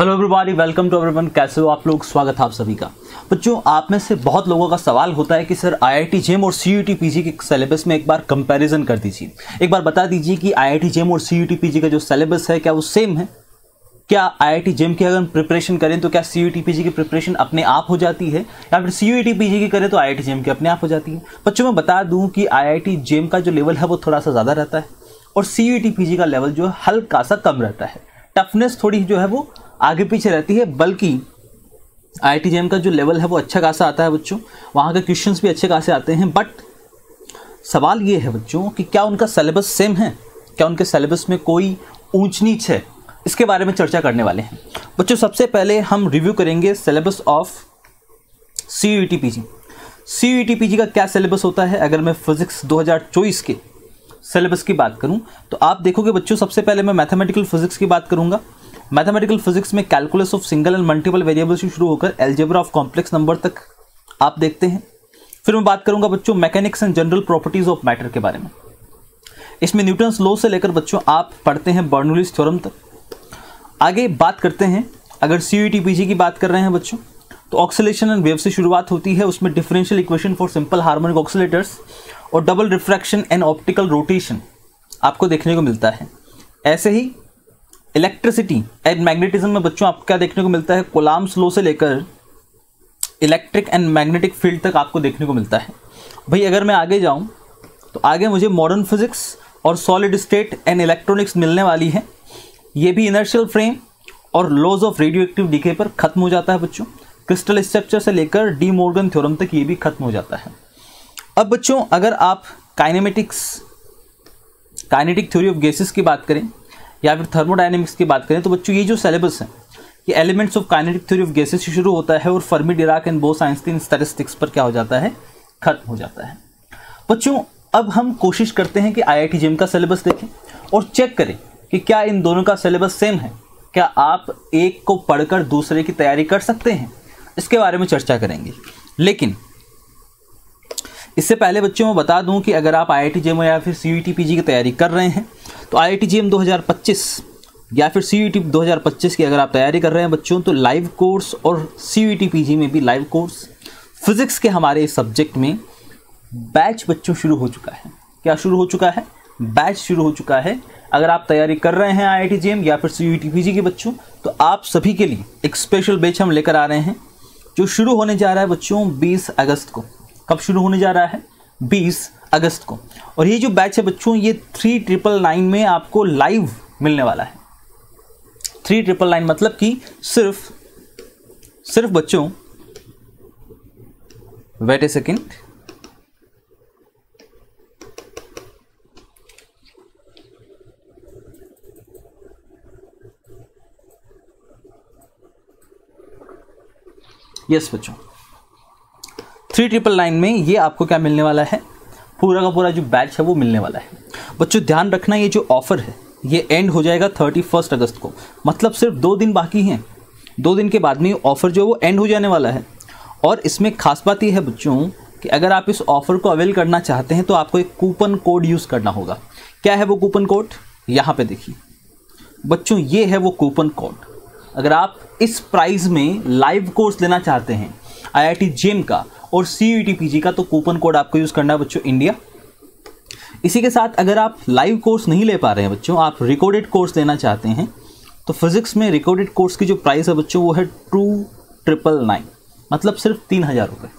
Hello everybody, welcome to everyone. कैसे हो आप लोग? स्वागत है आप सभी का। बच्चों, आप में से बहुत लोगों का सवाल होता है कि सर आईआईटी जेम और सीयूईटी पीजी के सिलेबस में एक बार कंपैरिजन कर दीजिए। एक बार बता दीजिए कि आईआईटी जेम और सीयूईटी पीजी का जो सिलेबस है क्या वो सेम है? क्या आईआईटी जेम की अगर हम प्रिपरेशन करें तो क्या सीयूईटी पीजी की प्रिपरेशन अपने आप हो जाती है, या फिर सीयूईटी पीजी की करें तो आईआईटी जेम की अपने आप हो जाती है? बच्चों, मैं बता दूं कि आईआईटी जेम का जो लेवल है वो थोड़ा सा ज़्यादा रहता है और सीयूईटी पीजी का लेवल जो है हल्का सा कम रहता है। टफनेस थोड़ी जो है वो आगे पीछे रहती है, बल्कि आईआईटी जेम का जो लेवल है वो अच्छा खासा आता है बच्चों। वहाँ के क्वेश्चंस भी अच्छे खासे आते हैं। बट सवाल ये है बच्चों कि क्या उनका सिलेबस सेम है, क्या उनके सिलेबस में कोई ऊंच नीच है? इसके बारे में चर्चा करने वाले हैं बच्चों। सबसे पहले हम रिव्यू करेंगे syllabus of CUET PG. CUET PG का क्या सिलेबस होता है? अगर मैं फिजिक्स 2024 के सिलेबस की बात करूं तो आप देखोगे बच्चों, सबसे पहले मैं मैथमेटिकल फिजिक्स की बात करूंगा। मैथमेटिकल फिजिक्स में calculus of single and multiple variable से शुरू होकर अलजेब्रा ऑफ कॉम्प्लेक्स नंबर तक आप देखते हैं। फिर मैं बात करूंगा बच्चों mechanics and general properties of matter के बारे में। इसमें न्यूटन्स लॉ से लेकर बच्चों आप पढ़ते हैं बर्नौलीज थ्योरम तक। आगे बात करते हैं, अगर सीयूईटी पीजी की बात कर रहे हैं बच्चों तो ऑक्सीलेशन एंड वेव से शुरुआत होती है। उसमें differential equation for simple harmonic oscillators और double refraction and optical rotation आपको देखने को मिलता है। ऐसे ही इलेक्ट्रिसिटी एंड मैग्नेटिज्म में बच्चों आपको क्या देखने को मिलता है? कोलाम्स लॉ से लेकर इलेक्ट्रिक एंड मैग्नेटिक फील्ड तक आपको देखने को मिलता है। भाई अगर मैं आगे जाऊं तो आगे मुझे मॉडर्न फिजिक्स और सॉलिड स्टेट एंड इलेक्ट्रॉनिक्स मिलने वाली है। ये भी इनर्शियल फ्रेम और laws of radioactive decay पर खत्म हो जाता है बच्चों। क्रिस्टल स्ट्रक्चर से लेकर डी मॉर्गन थ्योरम तक ये भी खत्म हो जाता है। अब बच्चों अगर आप काइनेटिक थ्योरी ऑफ गैसेस की बात करें या फिर थर्मोडायनेमिक्स की बात करें तो बच्चों ये जो सिलेबस है ये elements of kinetic theory of gases से शुरू होता है और Fermi Dirac and Bose-Einstein statistics पर क्या हो जाता है? खत्म हो जाता है। बच्चों अब हम कोशिश करते हैं कि आईआईटी जेम का सिलेबस देखें और चेक करें कि क्या इन दोनों का सिलेबस सेम है। क्या आप एक को पढ़कर दूसरे की तैयारी कर सकते हैं? इसके बारे में चर्चा करेंगे। लेकिन इससे पहले बच्चों मैं बता दूं कि अगर आप आईआईटी जेम या फिर सीयूईटी पीजी की तैयारी कर रहे हैं तो आईआईटी जेम 2025 या फिर सीयूईटी 2025 की अगर आप तैयारी कर रहे हैं बच्चों तो लाइव कोर्स और सीयूईटी पीजी में भी लाइव कोर्स फिजिक्स के हमारे सब्जेक्ट में बैच बच्चों शुरू हो चुका है। क्या शुरू हो चुका है? बैच शुरू हो चुका है। अगर आप तैयारी कर रहे हैं आईआईटी जेम या फिर सीयूईटी पीजी के बच्चों तो आप सभी के लिए एक स्पेशल बैच हम लेकर आ रहे हैं जो शुरू होने जा रहा है बच्चों 20 अगस्त को। कब शुरू होने जा रहा है? 20 अगस्त को। और ये जो बैच है बच्चों ये 3999 में आपको लाइव मिलने वाला है। 3999 मतलब कि सिर्फ बच्चों, वेट ए सेकेंड, यस बच्चों 3999 में ये आपको क्या मिलने वाला है? पूरा का पूरा जो बैच है वो मिलने वाला है। बच्चों ध्यान रखना, ये जो ऑफर है ये एंड हो जाएगा 31 अगस्त को। मतलब सिर्फ 2 दिन बाकी हैं। 2 दिन के बाद में ऑफर जो है वो एंड हो जाने वाला है। और इसमें खास बात ये है बच्चों कि अगर आप इस ऑफर को अवेल करना चाहते हैं तो आपको एक कूपन कोड यूज़ करना होगा। क्या है वो कूपन कोड? यहाँ पे देखिए बच्चों, ये है वो कूपन कोड। अगर आप इस प्राइस में लाइव कोर्स लेना चाहते हैं आईआईटी जेम का और सीयूईटी पीजी का तो कूपन कोड आपको यूज़ करना है बच्चों इंडिया। इसी के साथ अगर आप लाइव कोर्स नहीं ले पा रहे हैं बच्चों, आप रिकॉर्डेड कोर्स लेना चाहते हैं तो फिजिक्स में रिकॉर्डेड कोर्स की जो प्राइस है बच्चों वो है 2999, मतलब सिर्फ 3000 रुपये।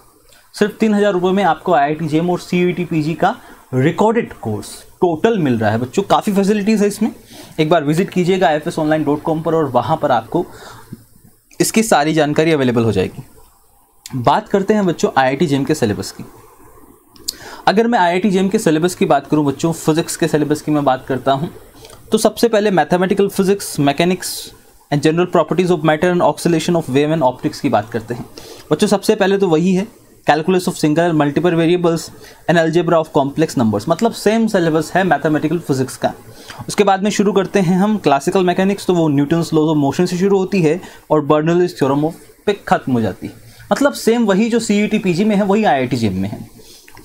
सिर्फ 3000 रुपये में आपको आईआईटी जेम और सीयूईटी पीजी का रिकॉर्डेड कोर्स टोटल मिल रहा है बच्चों। काफ़ी फैसिलिटीज़ है इसमें। एक बार विजिट कीजिएगा ifsonline.com पर और वहाँ पर आपको इसकी सारी जानकारी अवेलेबल हो जाएगी। बात करते हैं बच्चों आईआईटी जेम के सिलेबस की। अगर मैं आईआईटी जेम के सिलेबस की बात करूं बच्चों, फिजिक्स के सिलेबस की मैं बात करता हूं तो सबसे पहले mathematical physics, mechanics and general properties of matter and oscillation of wave and optics की बात करते हैं बच्चों। सबसे पहले तो वही है calculus of single and multiple variables and algebra of complex numbers, मतलब सेम सिलेबस है मैथमेटिकल फिजिक्स का। उसके बाद में शुरू करते हैं हम क्लासिकल मैकेनिक्स, तो वो न्यूटन्स लॉज ऑफ मोशन से शुरू होती है और बर्नौलीज थ्योरम ऑफ पे खत्म हो जाती है। मतलब सेम वही जो सीयूईटी पीजी में है वही आईआईटी जेम में है।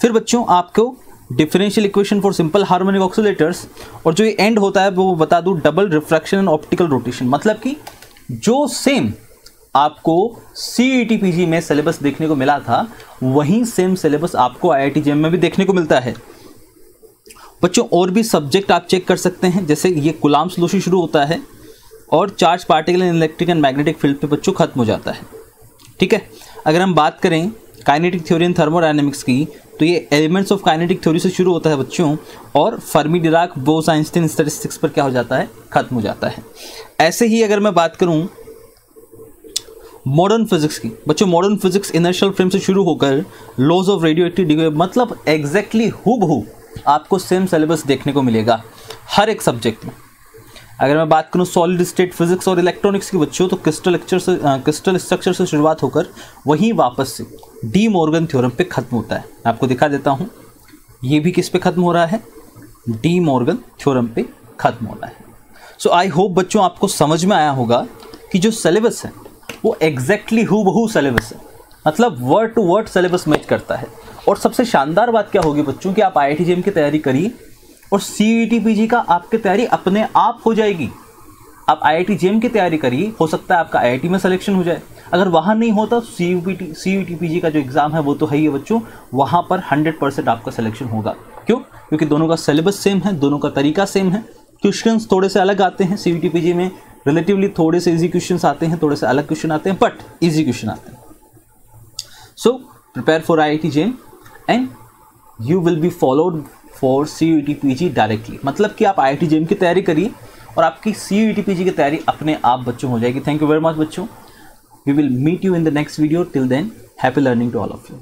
फिर बच्चों आपको differential equation for simple harmonic oscillators और जो ये एंड होता है वो बता दूं double refraction and optical rotation, मतलब कि जो सेम आपको CET PG में सिलेबस देखने को मिला था, वही सेम सिलेबस आपको IIT JEM में भी देखने को मिलता है। बच्चों और भी सब्जेक्ट आप चेक कर सकते हैं, जैसे ये कूलॉम सॉल्यूशन शुरू होता है और charge particle in electric and magnetic field पे बच्चों खत्म हो जाता है। ठीक है, अगर हम बात करें काइनेटिक थ्योरी एंड थर्मोडायनेमिक्स की, तो ये एलिमेंट्स ऑफ काइनेटिक थ्योरी से शुरू होता है बच्चों, और Fermi Dirac Bose Einstein statistics पर क्या हो जाता है, खत्म हो जाता है। ऐसे ही अगर मैं बात करूं मॉडर्न फिजिक्स की, बच्चों मॉडर्न फिजिक्स इनर्शियल फ्रेम से शुरू होकर लॉज ऑफ रेडियोएक्टिव डिके, मतलब एग्जैक्टली हूबहू आपको सेम सिलेबस देखने को मिलेगा हर एक सब्जेक्ट में। अगर मैं बात करूं सॉलिड स्टेट फिजिक्स और इलेक्ट्रॉनिक्स की बच्चों, तो क्रिस्टल स्ट्रक्चर से शुरुआत होकर वहीं वापस से डी मॉर्गन थ्योरम पे खत्म होता है। मैं आपको दिखा देता हूं, ये भी किस पे खत्म हो रहा है, डी मॉर्गन थ्योरम पे खत्म हो रहा है। सो आई होप बच्चों आपको समझ में आया होगा कि जो सिलेबस है वो एग्जैक्टली हूबहू सिलेबस है, मतलब word to word syllabus match करता है। और सबसे शानदार बात क्या होगी बच्चों कि आप IIT JEM की तैयारी करिए और CET PG का आपकी तैयारी अपने आप हो जाएगी। आप IIT JEM की तैयारी करिए, हो सकता है आपका IIT में सिलेक्शन हो जाए। अगर वहाँ नहीं होता तो CET PG का जो एग्ज़ाम है वो तो है ही है बच्चों, वहाँ पर 100% आपका सिलेक्शन होगा। क्यों? क्योंकि दोनों का सिलेबस सेम है, दोनों का तरीका सेम है। क्वेश्चंस थोड़े से अलग आते हैं, CET PG में रिलेटिवली थोड़े से ईजी क्वेश्चंस आते हैं, थोड़े से अलग क्वेश्चन आते हैं, बट ईजी क्वेश्चन आते हैं। So prepare for IIT JEM and you will be followed for CET PG directly, मतलब कि आप IIT JEM की तैयारी करिए और आपकी CET PG की तैयारी अपने आप बच्चों हो जाएगी। थैंक यू वेरी मच बच्चों, we will meet you in the next video. Till then happy learning to all of you.